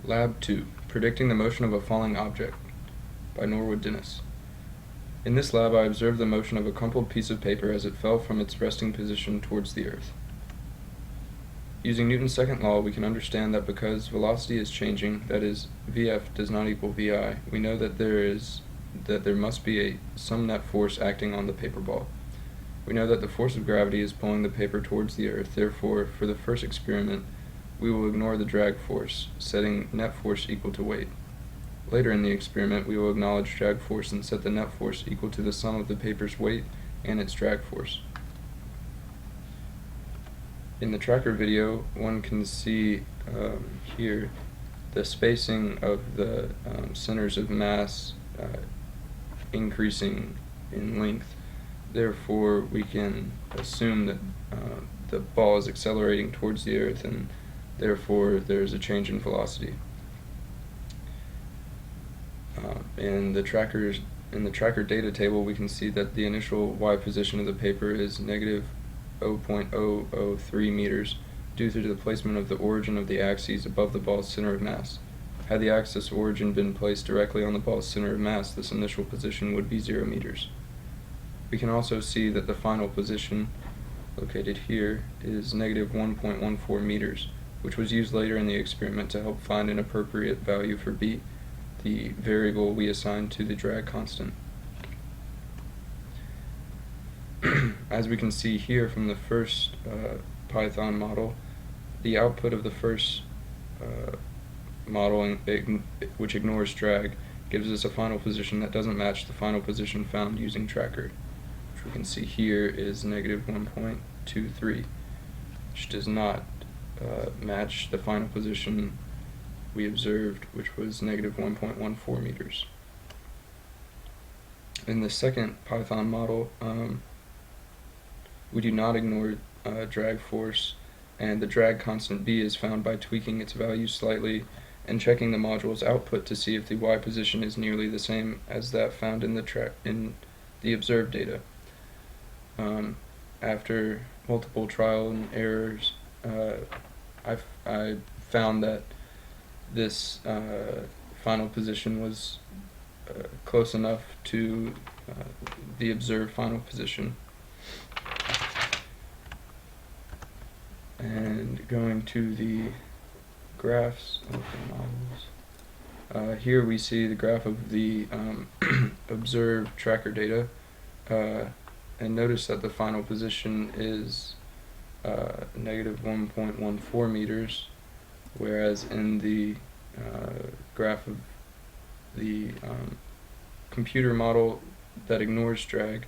Lab 2, Predicting the Motion of a Falling Object, by Norwood Dennis. In this lab, I observed the motion of a crumpled piece of paper as it fell from its resting position towards the earth. Using Newton's second law, we can understand that because velocity is changing, that is, Vf does not equal Vi, we know that there must be some net force acting on the paper ball. We know that the force of gravity is pulling the paper towards the earth. Therefore, for the first experiment, we will ignore the drag force, setting net force equal to weight. Later in the experiment, we will acknowledge drag force and set the net force equal to the sum of the paper's weight and its drag force. In the tracker video, one can see here the spacing of the centers of mass increasing in length. Therefore, we can assume that the ball is accelerating towards the earth, and therefore there's a change in velocity. In the tracker data table, we can see that the initial y position of the paper is negative 0.003 meters due to the placement of the origin of the axes above the ball's center of mass. Had the axis origin been placed directly on the ball's center of mass, this initial position would be 0 meters. We can also see that the final position, located here, is negative 1.14 meters, which was used later in the experiment to help find an appropriate value for b, the variable we assigned to the drag constant. As we can see here from the first Python model, the output of the first model, which ignores drag, gives us a final position that doesn't match the final position found using tracker, which we can see here is negative 1.23, which does not match the final position we observed, which was negative 1.14 meters. In the second Python model, we do not ignore drag force, and the drag constant b is found by tweaking its value slightly and checking the module's output to see if the y position is nearly the same as that found in the observed data. After multiple trial and errors, I found that this final position was close enough to the observed final position. And going to the graphs of the models, here we see the graph of the observed tracker data, and notice that the final position is negative 1.14 meters, whereas in the graph of the computer model that ignores drag,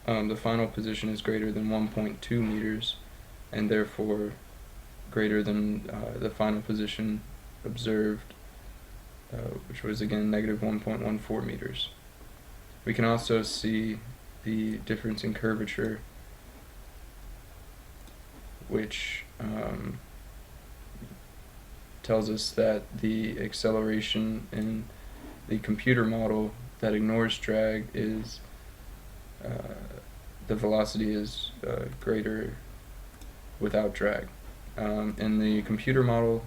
the final position is greater than 1.2 meters, and therefore greater than the final position observed, which was again negative 1.14 meters. We can also see the difference in curvature, which tells us that the acceleration in the computer model that ignores drag is the velocity is greater without drag. In the computer model,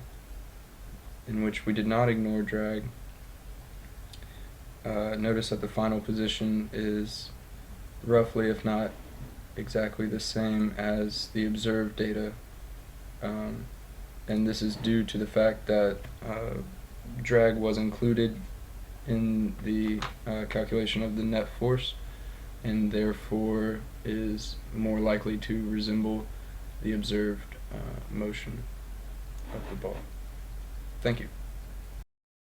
in which we did not ignore drag, notice that the final position is roughly, if not exactly, the same as the observed data, and this is due to the fact that drag was included in the calculation of the net force, and therefore is more likely to resemble the observed motion of the ball. Thank you.